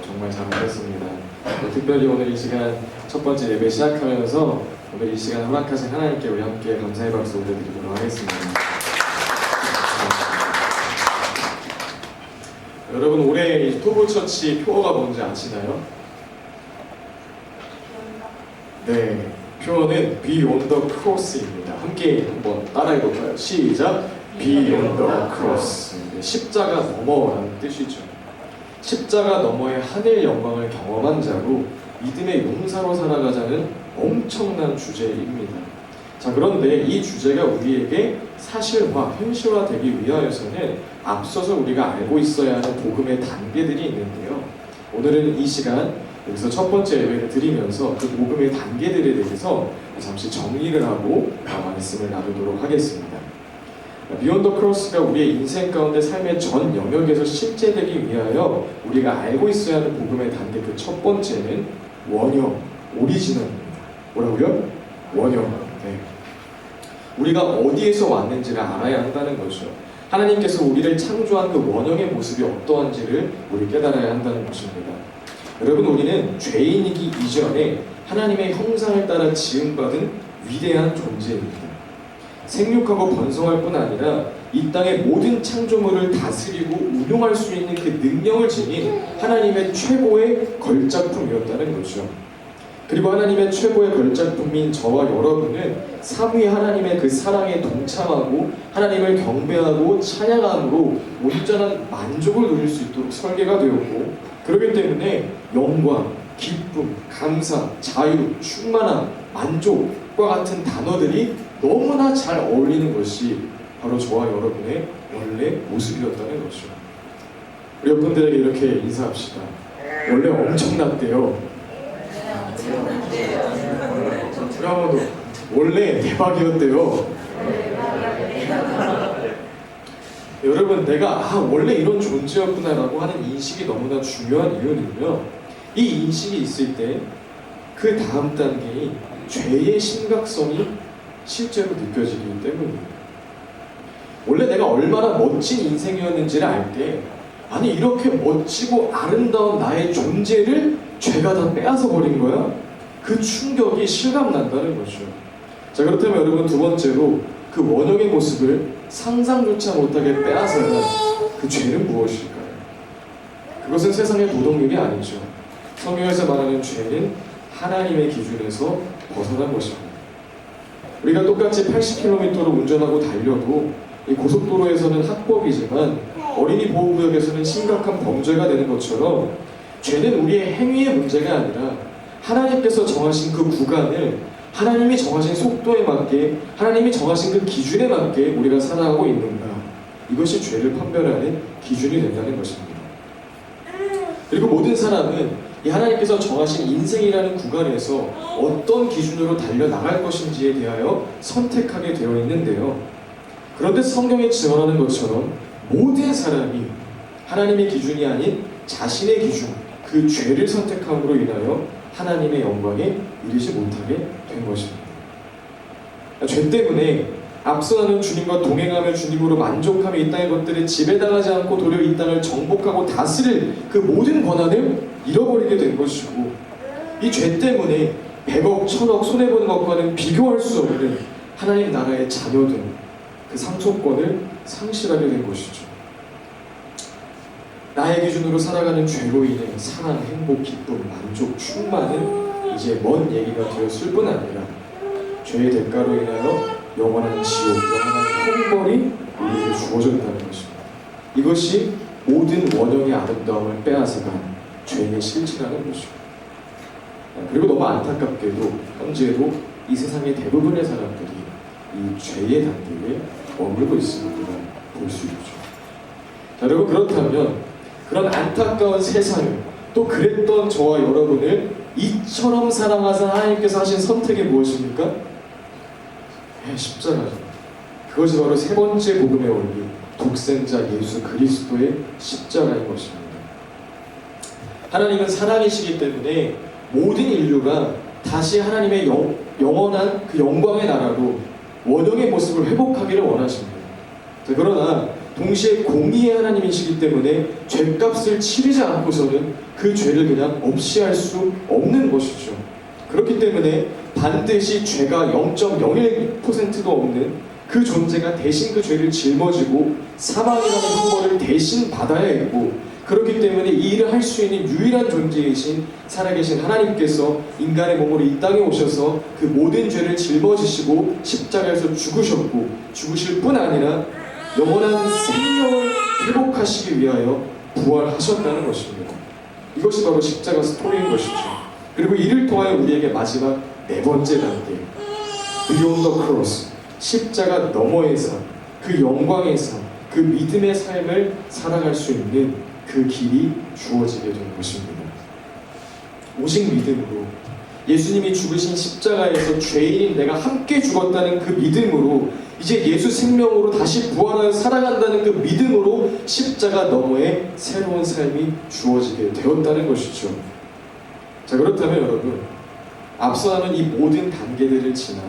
정말 잘하셨습니다. 특별히 오늘 이 시간 첫 번째 예배 시작하면서 오늘 이 시간 허락하신 하나님께 우리 함께 감사의 박수 올려드리도록 하겠습니다. 여러분, 올해 이 토부처치 표어가 뭔지 아시나요? 네, 표어는 Beyond the Cross입니다. 함께 한번 따라해볼까요? 시작! Beyond the Cross. 십자가 너머라는 뜻이죠. 십자가 너머의 하늘 영광을 경험한 자로 믿음의 용사로 살아가자는 엄청난 주제입니다. 자, 그런데 이 주제가 우리에게 사실화, 현실화되기 위하여서는 앞서서 우리가 알고 있어야 하는 복음의 단계들이 있는데요. 오늘은 이 시간 여기서 첫 번째 예배를 드리면서 그 복음의 단계들에 대해서 잠시 정리를 하고 말씀을 나누도록 하겠습니다. 비욘드 크로스가 우리의 인생 가운데 삶의 전 영역에서 실제되기 위하여 우리가 알고 있어야 하는 복음의 단계 그 첫 번째는 원형, 오리지널입니다. 뭐라고요? 원형. 네. 우리가 어디에서 왔는지를 알아야 한다는 거죠. 하나님께서 우리를 창조한 그 원형의 모습이 어떠한지를 우리 깨달아야 한다는 것입니다. 여러분, 우리는 죄인이기 이전에 하나님의 형상을 따라 지음받은 위대한 존재입니다. 생육하고 번성할 뿐 아니라 이 땅의 모든 창조물을 다스리고 운용할 수 있는 그 능력을 지닌 하나님의 최고의 걸작품이었다는 거죠. 그리고 하나님의 최고의 걸작품인 저와 여러분은 삼위 하나님의 그 사랑에 동참하고 하나님을 경배하고 찬양함으로 온전한 만족을 누릴 수 있도록 설계가 되었고, 그렇기 때문에 영광, 기쁨, 감사, 자유, 충만함, 만족과 같은 단어들이 너무나 잘 어울리는 것이 바로 저와 여러분의 원래 모습이었다는 거죠. 우리 여러분들에게 이렇게 인사합시다. 원래 엄청났대요. 우리 한 번 더. 원래 대박이었대요. 여러분, 내가 원래 이런 존재였구나라고 하는 인식이 너무나 중요한 이유는요, 이 인식이 있을 때 그 다음 단계인 죄의 심각성이 실제로 느껴지기 때문입니다. 원래 내가 얼마나 멋진 인생이었는지를 알 때, 아니 이렇게 멋지고 아름다운 나의 존재를 죄가 다 빼앗아 버린 거야. 그 충격이 실감난다는 거죠. 자, 그렇다면 여러분, 두 번째로 그 원형의 모습을 상상조차 못하게 빼앗아간 그 죄는 무엇일까요? 그것은 세상의 도덕률이 아니죠. 성경에서 말하는 죄는 하나님의 기준에서 벗어난 것입니다. 우리가 똑같이 80km로 운전하고 달려도 이 고속도로에서는 합법이지만 어린이 보호구역에서는 심각한 범죄가 되는 것처럼 죄는 우리의 행위의 문제가 아니라 하나님께서 정하신 그 구간을 하나님이 정하신 속도에 맞게, 하나님이 정하신 그 기준에 맞게 우리가 살아가고 있는가, 이것이 죄를 판별하는 기준이 된다는 것입니다. 그리고 모든 사람은 이 하나님께서 정하신 인생이라는 구간에서 어떤 기준으로 달려나갈 것인지에 대하여 선택하게 되어 있는데요. 그런데 성경에 증언하는 것처럼 모든 사람이 하나님의 기준이 아닌 자신의 기준, 그 죄를 선택함으로 인하여 하나님의 영광에 이르지 못하게 된 것입니다. 죄 때문에 앞서 나는 주님과 동행하며 주님으로 만족하며 이 땅의 것들을 지배당하지 않고 도리어 이 땅을 정복하고 다스릴 그 모든 권한을 잃어버리게 된 것이고, 이 죄 때문에 100억, 1000억 손해보는 것과는 비교할 수 없는 하나님 나라의 자녀된 그 상속권을 상실하게 된 것이죠. 나의 기준으로 살아가는 죄로 인해 사랑, 행복, 기쁨, 만족, 충만은 이제 먼 얘기가 되었을 뿐 아니라 죄의 대가로 인하여 영원한 지옥, 영원한 형벌이 우리에게 주어졌다는 것입니다. 이것이 모든 원형의 아름다움을 빼앗아간 죄의 실체라는 것입니다. 그리고 너무 안타깝게도 현재도 이 세상의 대부분의 사람들이 이 죄의 단계에 머물고 있음을 볼 수 있죠. 자, 여러분, 그렇다면 그런 안타까운 세상을, 또 그랬던 저와 여러분을 이처럼 사랑하사 하나님께서 하신 선택이 무엇입니까? 십자가죠. 그것이 바로 세 번째 복음의 원리, 독생자 예수 그리스도의 십자가인 것입니다. 하나님은 사랑이시기 때문에 모든 인류가 다시 하나님의 영원한 그 영광의 나라로 원형의 모습을 회복하기를 원하십니다. 그러나 동시에 공의의 하나님이시기 때문에 죄값을 치르지 않고서는 그 죄를 그냥 없이 할 수 없는 것이죠. 그렇기 때문에 반드시 죄가 0.01%도 없는 그 존재가 대신 그 죄를 짊어지고 사망이라는 형벌을 대신 받아야 했고, 그렇기 때문에 이 일을 할 수 있는 유일한 존재이신 살아계신 하나님께서 인간의 몸으로 이 땅에 오셔서 그 모든 죄를 짊어지시고 십자가에서 죽으셨고, 죽으실 뿐 아니라 영원한 생명을 회복하시기 위하여 부활하셨다는 것입니다. 이것이 바로 십자가 스토리인 것이죠. 그리고 이를 통하여 우리에게 마지막 네 번째 단계, Beyond the Cross, 십자가 너머의 삶, 그 영광의 삶, 그 믿음의 삶을 살아갈 수 있는 그 길이 주어지게 된 것입니다. 오직 믿음으로, 예수님이 죽으신 십자가에서 죄인인 내가 함께 죽었다는 그 믿음으로, 이제 예수 생명으로 다시 부활하여 살아간다는 그 믿음으로 십자가 너머에 새로운 삶이 주어지게 되었다는 것이죠. 자, 그렇다면 여러분, 앞서 나눈 이 모든 단계들을 지나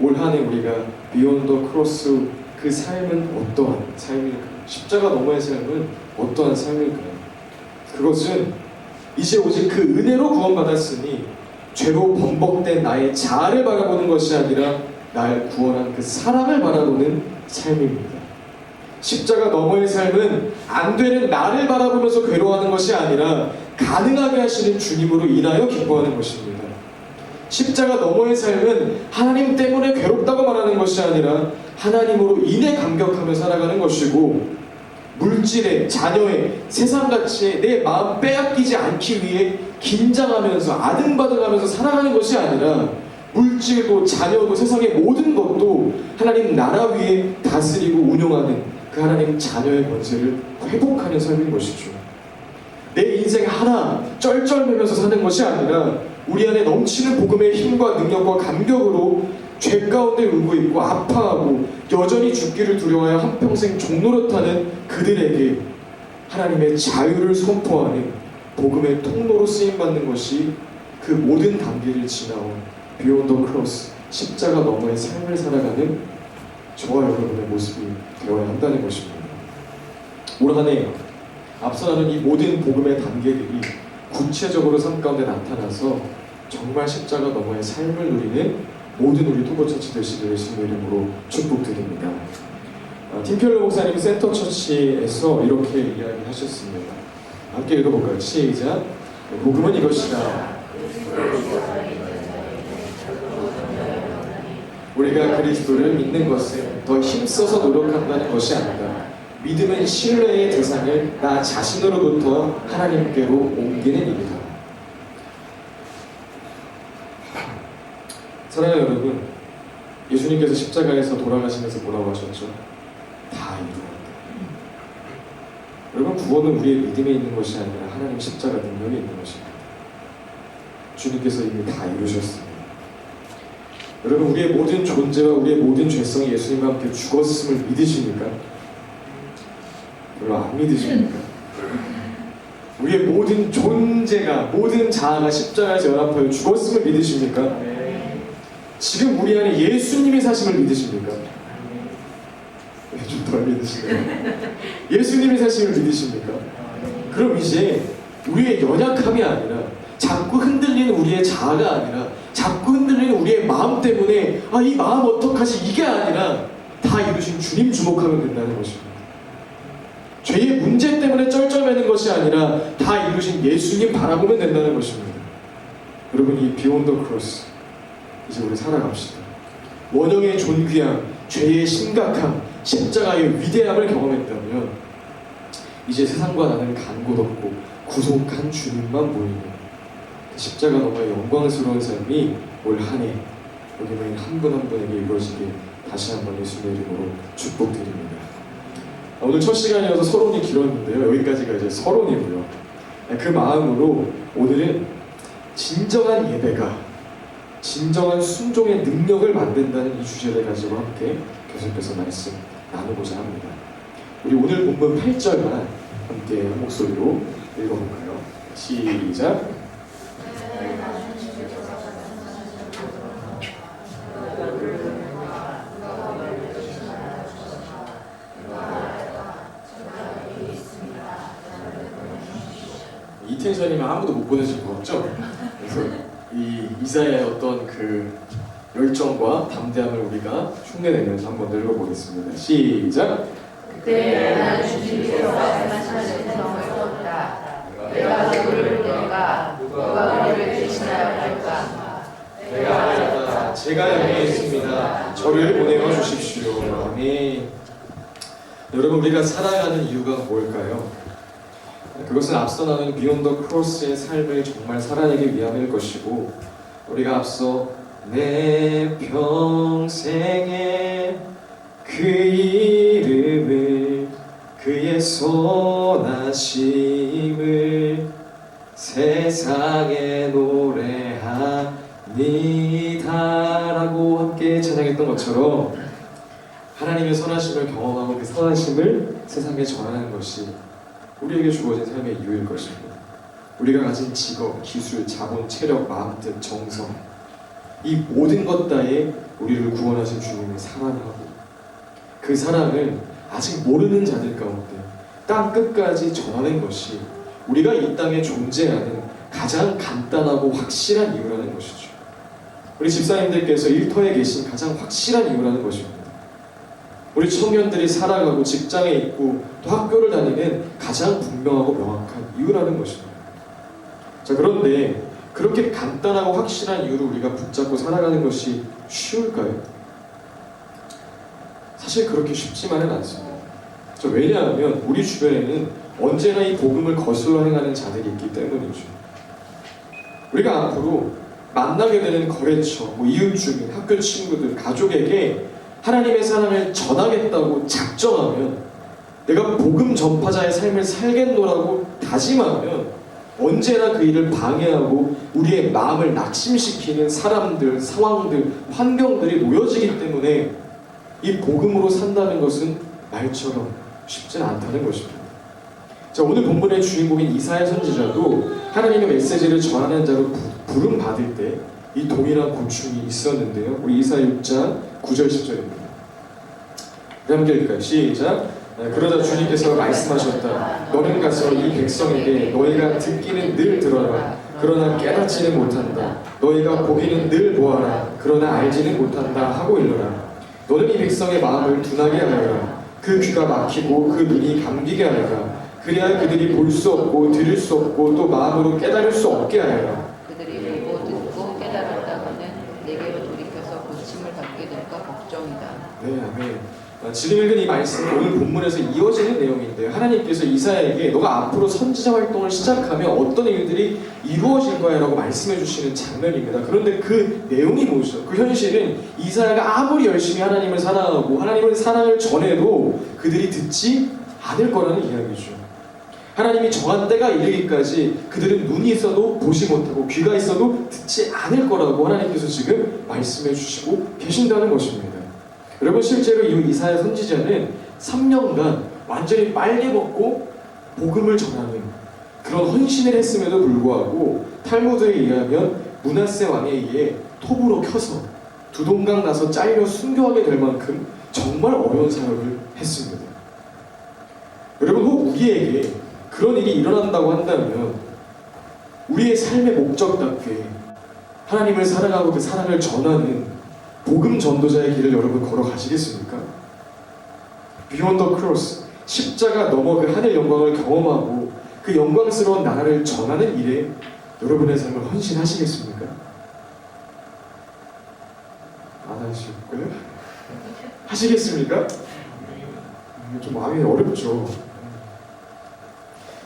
올 한 해 우리가 Beyond the Cross, 그 삶은 어떠한 삶일까요? 십자가 너머의 삶은 어떠한 삶일까요? 그것은 이제 오직 그 은혜로 구원받았으니 죄로 범벅된 나의 자아를 바라보는 것이 아니라 날 구원한 그 사랑을 바라보는 삶입니다. 십자가 너머의 삶은 안 되는 나를 바라보면서 괴로워하는 것이 아니라 가능하게 하시는 주님으로 인하여 기뻐하는 것입니다. 십자가 너머의 삶은 하나님 때문에 괴롭다고 말하는 것이 아니라 하나님으로 인해 감격하며 살아가는 것이고, 물질에, 자녀에, 세상 가치에 내 마음 빼앗기지 않기 위해 긴장하면서 아등바등하면서 살아가는 것이 아니라 물질도 자녀도 세상의 모든 것도 하나님 나라 위에 다스리고 운용하는 그 하나님 자녀의 권세를 회복하는 삶인 것이죠. 내 인생 하나 쩔쩔매면서 사는 것이 아니라 우리 안에 넘치는 복음의 힘과 능력과 감격으로 죄 가운데 울고 있고 아파하고 여전히 죽기를 두려워하여 한평생 종노릇하는 그들에게 하나님의 자유를 선포하는 복음의 통로로 쓰임받는 것이 그 모든 단계를 지나온 Beyond the Cross, 십자가 너머의 삶을 살아가는 저와 여러분의 모습이 되어야 한다는 것입니다. 올 한 해 앞서 나눈 이 모든 복음의 단계들이 구체적으로 삶 가운데 나타나서 정말 십자가 너머의 삶을 누리는 모든 우리 토보처치 되시기를 예수님의 이름으로 축복드립니다. 팀켈러 목사님 센터처치에서 이렇게 이야기하셨습니다. 함께 읽어볼까요? 시작. 복음은 이것이다. 우리가 그리스도를 믿는 것은 더 힘써서 노력한다는 것이 아니다. 믿음은 신뢰의 대상을 나 자신으로부터 하나님께로 옮기는 일이다. 사랑하는 여러분, 예수님께서 십자가에서 돌아가시면서 뭐라고 하셨죠? 다 이루었다. 여러분, 구원은 우리의 믿음에 있는 것이 아니라 하나님 십자가 능력에 있는 것입니다. 주님께서 이미 다 이루셨습니다. 여러분, 우리의 모든 존재와 우리의 모든 죄성이 예수님과 함께 죽었음을 믿으십니까? 별로 안 믿으십니까? 우리의 모든 존재가, 모든 자아가 십자가에서 연합하여 죽었음을 믿으십니까? 지금 우리 안에 예수님이 사심을 믿으십니까? 좀 덜 믿으시네요. 예수님이 사심을 믿으십니까? 그럼 이제 우리의 연약함이 아니라, 자꾸 흔들리는 우리의 자아가 아니라, 자꾸 흔들리는 우리의 마음 때문에 이 마음 어떡하지, 이게 아니라 다 이루신 주님 주목하면 된다는 것입니다. 죄의 문제 때문에 쩔쩔매는 것이 아니라 다 이루신 예수님 바라보면 된다는 것입니다. 여러분, 이 Beyond the Cross, 이제 우리 살아갑시다. 원형의 존귀함, 죄의 심각함, 십자가의 위대함을 경험했다면 이제 세상과 나는 간 곳 없고 구속한 주님만 보이는 십자가 너머의 영광스러운 삶이 올 한 해 여기 모인 한 분 한 분에게 이루어지길 다시 한번 예수님의 이름으로 축복드립니다. 오늘 첫 시간이어서 서론이 길었는데요. 여기까지가 이제 서론이고요. 그 마음으로 오늘은 진정한 예배가 진정한 순종의 능력을 만든다는 이 주제를 가지고 함께 계속해서 말씀 나누고자 합니다. 우리 오늘 본문 8절만 함께 한 목소리로 읽어볼까요? 시작! 이 텐션이면 아무도 못 보내줄 것 같죠? 그래서 이 이사야의 어떤 그 열정과 담대함을 우리가 흉내내면서 한번 읽어보겠습니다. 시작! 그때 나는 주님께서 말씀하시는 성을 걷다. 내가 누구를 보낼까? 누가 우리를 대신하여 갈까? 제가 여기 있습니다. 저를 보내어 주십시오. 아멘. 여러분, 우리가 살아가는 이유가 뭘까요? 그것은 앞서 나눈 비욘 더 크로스의 삶을 정말 살아내기 위함일 것이고, 우리가 앞서 내 평생에 그 이름을, 그의 선하심을 세상에 노래합니다라고 함께 찬양했던 것처럼, 하나님의 선하심을 경험하고 그 선하심을 세상에 전하는 것이 우리에게 주어진 삶의 이유일 것입니다. 우리가 가진 직업, 기술, 자본, 체력, 마음뜻, 정성, 이 모든 것 따에 우리를 구원하신 주님을 사랑하고 그 사랑을 아직 모르는 자들 가운데 땅 끝까지 전하는 것이 우리가 이 땅에 존재하는 가장 간단하고 확실한 이유라는 것이죠. 우리 집사님들께서 일터에 계신 가장 확실한 이유라는 것입니다. 우리 청년들이 살아가고 직장에 있고 또 학교를 다니는 가장 분명하고 명확한 이유라는 것입니다. 자, 그런데 그렇게 간단하고 확실한 이유를 우리가 붙잡고 살아가는 것이 쉬울까요? 사실 그렇게 쉽지만은 않습니다. 왜냐하면 우리 주변에는 언제나 이 복음을 거슬러 행하는 자들이 있기 때문이죠. 우리가 앞으로 만나게 되는 거래처, 이웃 주민, 학교 친구들, 가족에게 하나님의 사랑을 전하겠다고 작정하면, 내가 복음 전파자의 삶을 살겠노라고 다짐하면 언제나 그 일을 방해하고 우리의 마음을 낙심시키는 사람들, 상황들, 환경들이 놓여지기 때문에 이 복음으로 산다는 것은 말처럼 쉽진 않다는 것입니다. 자, 오늘 본문의 주인공인 이사야 선지자도 하나님의 메시지를 전하는 자로 부름 받을 때 이 동일한 고충이 있었는데요. 우리 이사야 6장 9절 10절입니다. 함께 읽을까요? 시작! 그러자 주님께서 말씀하셨다. 너는 가서 이 백성에게 너희가 듣기는 늘 들어라. 그러나 깨닫지는 못한다. 너희가 보기는 늘 보아라. 그러나 알지는 못한다 하고 일러라. 너는 이 백성의 마음을 둔하게 하여라. 그 귀가 막히고 그 눈이 감기게 하여라. 그래야 그들이 볼 수 없고 들을 수 없고 또 마음으로 깨달을 수 없게 하여라. 그들이 보고 듣고 깨달았다가는 내게로 돌이켜서 고침을 받게 될까 걱정이다. 네, 아멘. 지금 읽은 이 말씀은 오늘 본문에서 이어지는 내용인데요. 하나님께서 이사야에게 너가 앞으로 선지자 활동을 시작하면 어떤 일들이 이루어질 거야 라고 말씀해 주시는 장면입니다. 그런데 그 내용이 뭐죠? 그 현실은 이사야가 아무리 열심히 하나님을 사랑하고 하나님의 사랑을 전해도 그들이 듣지 않을 거라는 이야기죠. 하나님이 정한 때가 이르기까지 그들은 눈이 있어도 보지 못하고 귀가 있어도 듣지 않을 거라고 하나님께서 지금 말씀해 주시고 계신다는 것입니다. 여러분, 실제로 이 이사야 선지자는 3년간 완전히 빨개 벗고 복음을 전하는 그런 헌신을 했음에도 불구하고 탈무드에 의하면 므낫세 왕에 의해 톱으로 켜서 두동강 나서 잘려 순교하게 될 만큼 정말 어려운 사역을 했습니다. 여러분, 혹 우리에게 그런 일이 일어난다고 한다면 우리의 삶의 목적답게 하나님을 사랑하고 그 사랑을 전하는 복음 전도자의 길을 여러분 걸어가시겠습니까? 비욘 더 크로스, 십자가 넘어 그 하늘 영광을 경험하고 그 영광스러운 나라를 전하는 일에 여러분의 삶을 헌신하시겠습니까? 안 하실 거예요? 하시겠습니까? 좀 마음이 어렵죠.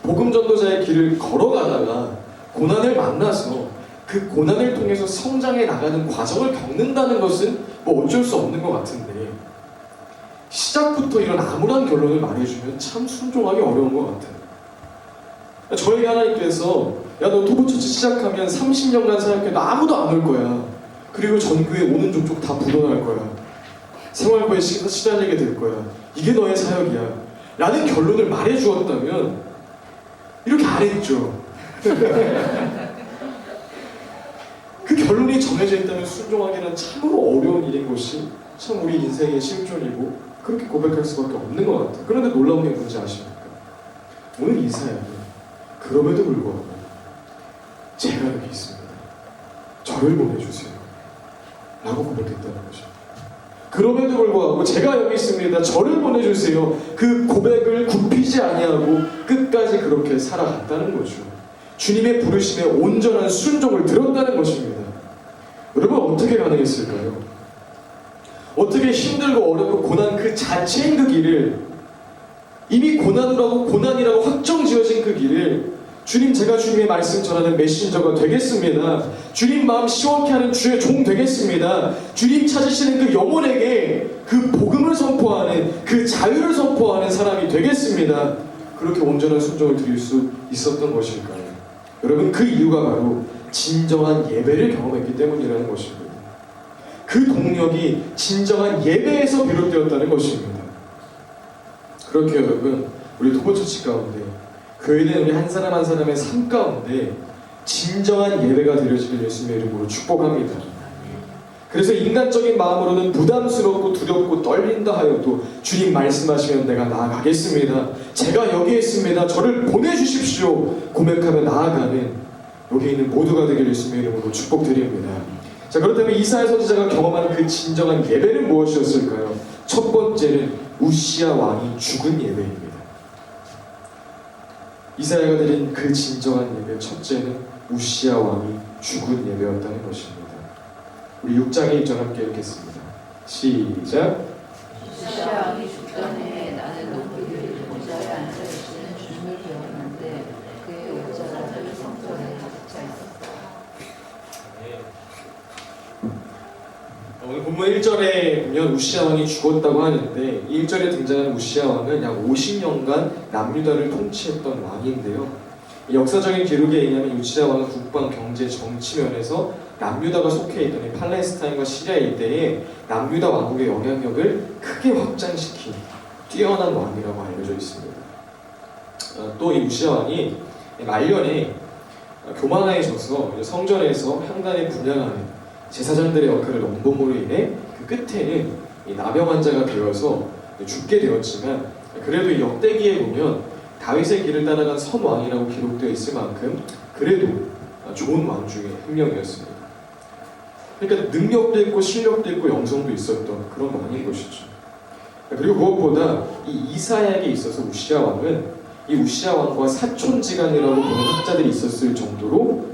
복음 전도자의 길을 걸어가다가 고난을 만나서 그 고난을 통해서 성장해 나가는 과정을 겪는다는 것은 어쩔 수 없는 것 같은데, 시작부터 이런 암울한 결론을 말해주면 참 순종하기 어려운 것 같아요. 저에게 하나님께서 야, 너 토부처치 시작하면 30년간 사역해도 아무도 안 올 거야. 그리고 전교에 오는 족족 다 불어날 거야. 생활고에 시달리게 될 거야. 이게 너의 사역이야. 라는 결론을 말해주었다면 이렇게 안 했죠. 그 결론이 정해져 있다면 순종하기는 참으로 어려운 일인 것이 참 우리 인생의 실존이고 그렇게 고백할 수밖에 없는 것 같아요. 그런데 놀라운 게 뭔지 아십니까? 오늘 이사야는 그럼에도 불구하고 제가 여기 있습니다. 저를 보내주세요. 라고 고백했다는 거죠. 그럼에도 불구하고 제가 여기 있습니다. 저를 보내주세요. 그 고백을 굽히지 아니하고 끝까지 그렇게 살아갔다는 거죠. 주님의 부르심에 온전한 순종을 들었다는 것입니다. 여러분 어떻게 가능했을까요? 어떻게 힘들고 어렵고 고난 그 자체인 그 길을, 이미 고난이라고 확정 지어진 그 길을 주님, 제가 주님의 말씀 전하는 메신저가 되겠습니다. 주님 마음 시원케 하는 주의 종 되겠습니다. 주님 찾으시는 그 영혼에게 그 복음을 선포하는, 그 자유를 선포하는 사람이 되겠습니다. 그렇게 온전한 순종을 드릴 수 있었던 것일까요? 여러분 그 이유가 바로 진정한 예배를 경험했기 때문이라는 것입니다. 그 동력이 진정한 예배에서 비롯되었다는 것입니다. 그렇게 여러분, 우리 토보처치 가운데, 교회는 우리 한 사람 한 사람의 삶 가운데 진정한 예배가 되어지길 예수님의 이름으로 축복합니다. 그래서 인간적인 마음으로는 부담스럽고 두렵고 떨린다 하여도 주님 말씀하시면 내가 나아가겠습니다. 제가 여기 있습니다. 저를 보내주십시오. 고백하며 나아가는 여기 있는 모두가 되길 예수님의 이름으로 축복드립니다. 자, 그렇다면 이사야 선지자가 경험한 그 진정한 예배는 무엇이었을까요? 첫 번째는 우시야 왕이 죽은 예배입니다. 이사야가 드린 그 진정한 예배 첫째는 우시야 왕이 죽은 예배였다는 것입니다. 우리 6장의 1절 함께 읽겠습니다. 시작. 우시야 왕이 죽던 해에 나는 높이 들린 의자에 앉아있는 주님을 배웠는데 그의 의자가 늘 성전에 가득 차 있었다. 오늘 본문 1절에 보면 우시야 왕이 죽었다고 하는데, 이 1절에 등장하는 우시야 왕은 약 50년간 남유다를 통치했던 왕인데요. 역사적인 기록에 의하면 우시야 왕은 국방, 경제, 정치 면에서 남유다가 속해 있던 이 팔레스타인과 시리아 일대에 남유다 왕국의 영향력을 크게 확장시킨 뛰어난 왕이라고 알려져 있습니다. 또 이 우시야 왕이 말년에 교만해져서 성전에서 향단을 분향하는 제사장들의 역할을 넘봄으로 인해 그 끝에는 이 나병 환자가 되어서 죽게 되었지만, 그래도 이 역대기에 보면 다윗의 길을 따라간 선왕이라고 기록되어 있을 만큼 그래도 좋은 왕 중에 한 명이었습니다. 그러니까 능력도 있고 실력도 있고 영성도 있었던 그런 왕인 것이죠. 그리고 무엇보다 이 이사야에게 있어서 우시야 왕은 이 우시야 왕과 사촌지간이라고 보는 학자들이 있었을 정도로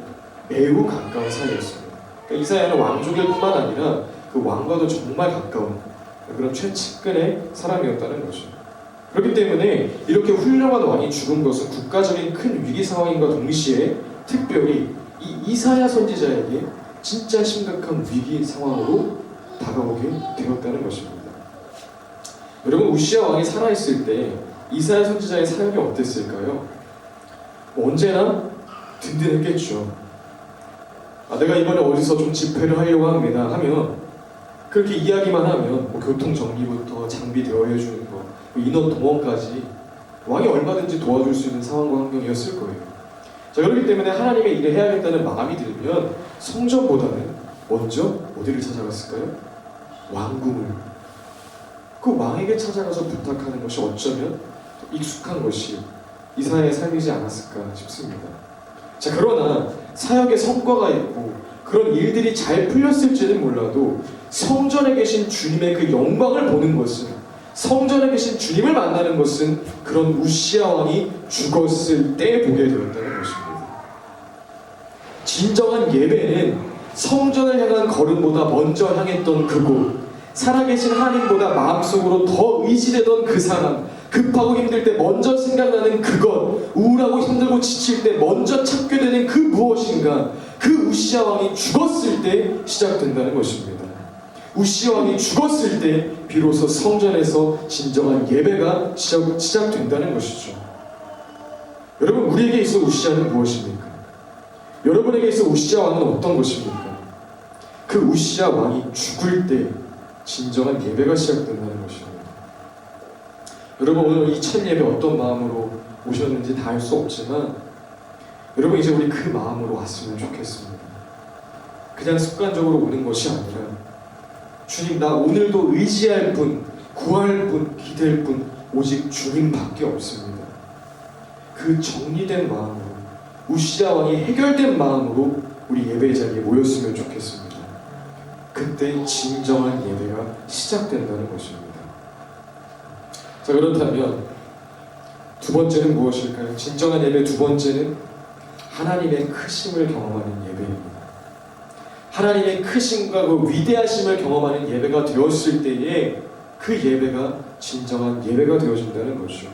매우 가까운 사이였습니다. 그러니까 이사야는 왕족일 뿐만 아니라 그 왕과도 정말 가까운 그런 최측근의 사람이었다는 거죠. 그렇기 때문에 이렇게 훌륭한 왕이 죽은 것은 국가적인 큰 위기 상황인과 동시에 특별히 이 이사야 선지자에게 진짜 심각한 위기 상황으로 다가오게 되었다는 것입니다. 여러분, 우시야 왕이 살아있을 때 이사야 선지자의 사역이 어땠을까요? 언제나 든든했겠죠. 내가 이번에 어디서 좀 집회를 하려고 합니다 하면 그렇게 이야기만 하면 교통 정리부터 장비 대여해주는 거, 인원 동원까지 왕이 얼마든지 도와줄 수 있는 상황과 환경이었을 거예요. 자, 그렇기 때문에 하나님의 일을 해야겠다는 마음이 들면 성전보다는 먼저 어디를 찾아갔을까요? 왕궁을. 그 왕에게 찾아가서 부탁하는 것이 어쩌면 익숙한 것이 이사야의 삶이지 않았을까 싶습니다. 자, 그러나 사역의 성과가 있고 그런 일들이 잘 풀렸을지는 몰라도 성전에 계신 주님의 그 영광을 보는 것은, 성전에 계신 주님을 만나는 것은 그런 우시야 왕이 죽었을 때 보게 되었다는 것입니다. 진정한 예배는 성전을 향한 걸음보다 먼저 향했던 그곳, 살아계신 하나님보다 마음속으로 더 의지되던 그 사람, 급하고 힘들 때 먼저 생각나는 그것, 우울하고 힘들고 지칠 때 먼저 찾게 되는 그 무엇인가, 그 우시야 왕이 죽었을 때 시작된다는 것입니다. 우시야 왕이 죽었을 때 비로소 성전에서 진정한 예배가 시작된다는 것이죠. 여러분, 우리에게 있어 우시야는 무엇입니까? 여러분에게 있어 우시야 왕은 어떤 것입니까? 그 우시야 왕이 죽을 때 진정한 예배가 시작된다는 것입니다. 여러분, 오늘 이 첫 예배 어떤 마음으로 오셨는지 다 알 수 없지만 여러분, 이제 우리 그 마음으로 왔으면 좋겠습니다. 그냥 습관적으로 오는 것이 아니라 주님, 나 오늘도 의지할 분, 구할 분, 기댈 분 오직 주님밖에 없습니다. 그 정리된 마음으로 우시아 왕이 해결된 마음으로 우리 예배 자리에 모였으면 좋겠습니다. 그때 진정한 예배가 시작된다는 것입니다. 자, 그렇다면 두 번째는 무엇일까요? 진정한 예배 두 번째는 하나님의 크심을 경험하는 예배입니다. 하나님의 크심과 그 위대하심을 경험하는 예배가 되었을 때에 그 예배가 진정한 예배가 되어진다는 것이죠.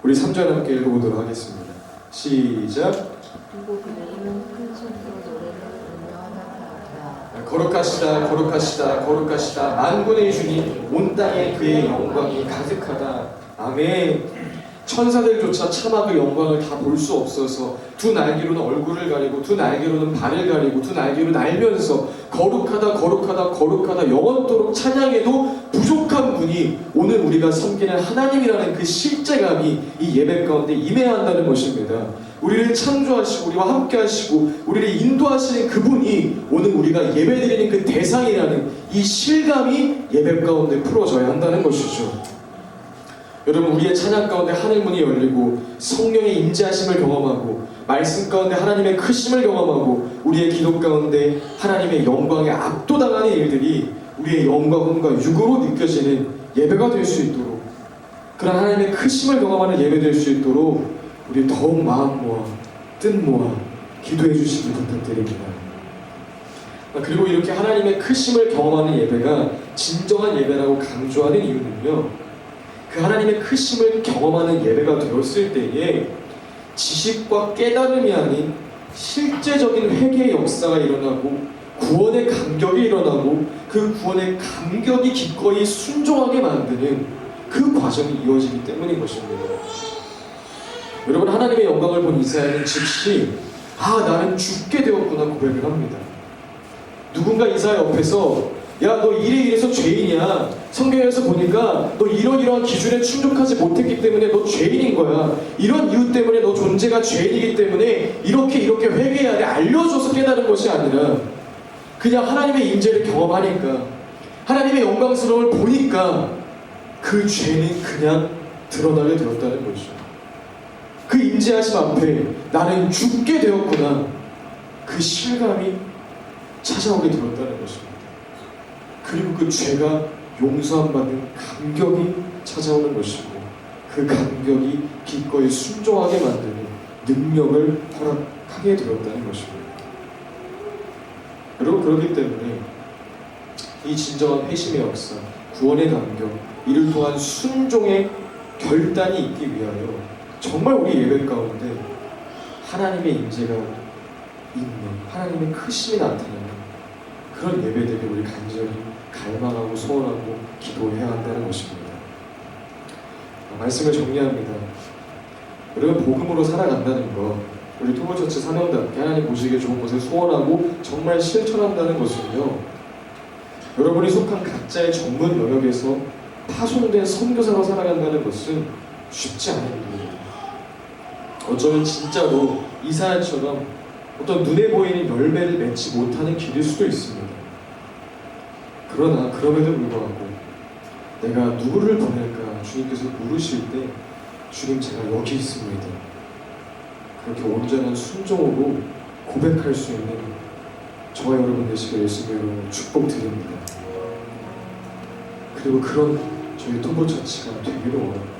우리 3절 함께 읽어보도록 하겠습니다. 시작. 그리고 그들은 큰 소리로 노래를 부르며 나타났다. 거룩하시다 거룩하시다 거룩하시다 만군의 주님 온 땅에 그의 영광이 가득하다. 아멘. 천사들조차 차마 그 영광을 다 볼 수 없어서 두 날개로는 얼굴을 가리고 두 날개로는 발을 가리고 두 날개로 날면서 거룩하다 거룩하다 거룩하다 영원토록 찬양해도 부족한 분이 오늘 우리가 섬기는 하나님이라는 그 실제감이 이 예배 가운데 임해야 한다는 것입니다. 우리를 창조하시고 우리와 함께 하시고 우리를 인도하시는 그분이 오늘 우리가 예배드리는 그 대상이라는 이 실감이 예배 가운데 풀어져야 한다는 것이죠. 여러분, 우리의 찬양 가운데 하늘문이 열리고 성령의 임재하심을 경험하고 말씀 가운데 하나님의 크심을 경험하고 우리의 기도 가운데 하나님의 영광에 압도당하는 일들이 우리의 영광과 육으로 느껴지는 예배가 될 수 있도록, 그런 하나님의 크심을 경험하는 예배 될 수 있도록 우리 더욱 마음 모아 뜻 모아 기도해 주시길 부탁드립니다. 그리고 이렇게 하나님의 크심을 경험하는 예배가 진정한 예배라고 강조하는 이유는요, 그 하나님의 크심을 경험하는 예배가 되었을 때에 지식과 깨달음이 아닌 실제적인 회개의 역사가 일어나고 구원의 감격이 일어나고 그 구원의 감격이 기꺼이 순종하게 만드는 그 과정이 이어지기 때문인 것입니다. 여러분, 하나님의 영광을 본 이사야는 즉시 나는 죽게 되었구나 고백을 합니다. 누군가 이사야 옆에서 야, 너 이래서 죄인이야. 성경에서 보니까 너 이러이러한 기준에 충족하지 못했기 때문에 너 죄인인 거야. 이런 이유 때문에 너 존재가 죄인이기 때문에 이렇게 회개해야 돼. 알려줘서 깨달은 것이 아니라 그냥 하나님의 임재를 경험하니까, 하나님의 영광스러움을 보니까 그 죄는 그냥 드러나게 되었다는 것이죠. 그 임재하심 앞에 나는 죽게 되었구나, 그 실감이 찾아오게 되었다는 것입니다. 그리고 그 죄가 용서함 받는 감격이 찾아오는 것이고, 그 감격이 기꺼이 순종하게 만드는 능력을 허락하게 되었다는 것입니다. 여러분, 그렇기 때문에 이 진정한 회심의 역사, 구원의 감격, 이를 통한 순종의 결단이 있기 위하여 정말 우리 예배 가운데 하나님의 임재가 있는, 하나님의 크심이 나타나는 그런 예배들이 우리 간절히 갈망하고 소원하고 기도해야 한다는 것입니다. 말씀을 정리합니다. 여러분, 복음으로 살아간다는 것, 우리 토보처치 사명답게 하나님 보시기에 좋은 것을 소원하고 정말 실천한다는 것은요, 여러분이 속한 각자의 전문 영역에서 파송된 선교사로 살아간다는 것은 쉽지 않은 일입니다. 어쩌면 진짜로 이사야처럼 어떤 눈에 보이는 열매를 맺지 못하는 길일 수도 있습니다. 그러나 그럼에도 불구하고 내가 누구를 보낼까 주님께서 물으실 때 주님, 제가 여기 있습니다, 그렇게 온전한 순종으로 고백할 수 있는 저와 여러분 되시길 예수님으로 축복드립니다. 그리고 그런 저희 토보처치가 되기를 원합니다.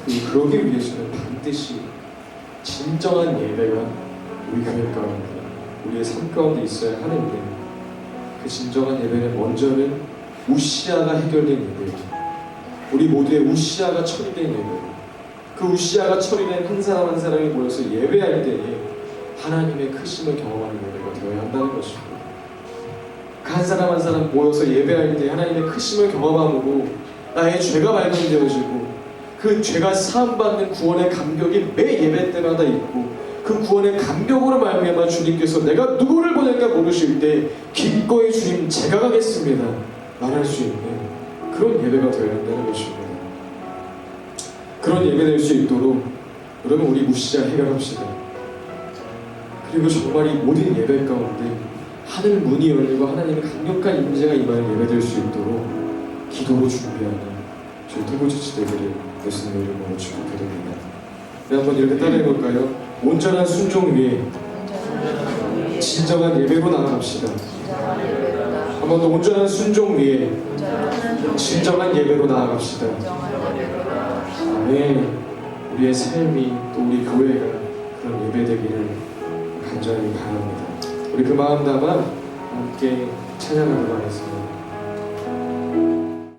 그리고 그러기 위해서는 반드시 진정한 예배가 우리 교회 가운데, 우리의 삶 가운데 있어야 하는데, 그 진정한 예배는 먼저는 우시아가 해결된 예배예요. 우리 모두의 우시아가 처리된 예배, 그 우시아가 처리된 한 사람 한 사람이 모여서 예배할 때에 하나님의 크심을 경험하는 예배가 되어야 한다는 것이고, 그 한 사람 한 사람 모여서 예배할 때 하나님의 크심을 경험함으로 나의 죄가 발견되어지고 그 죄가 사함받는 구원의 감격이 매 예배 때마다 있고, 그 구원의 감격으로 말미암아 주님께서 내가 누구를 보낼까 물으실 때 기꺼이 주님 제가 가겠습니다 말할 수 있는 그런 예배가 되어야 한다는 것입니다. 그런 예배 될 수 있도록 여러분, 우리 우시아 해결합시다. 그리고 정말 이 모든 예배 가운데 하늘 문이 열리고 하나님의 강력한 임재가 임하는 예배 될 수 있도록 기도로 준비하는 저희 토보처치 되기를 예수님의 이름으로 축복드립니다. 우리 한번 이렇게 따라해볼까요? 온전한 순종 위에 온전한 예배, 진정한 예배로 나아갑시다. 진정한 예배로 나아가 한 번 더 온전한 순종 위에 온전한 진정한 예배로 나아갑시다. 진정한 예배로 나아갑시다. 아멘. 우리의 삶이 또 우리 교회가 그런 예배되기를 간절히 바랍니다. 우리 그 마음 담아 함께 찬양하도록 하겠습니다.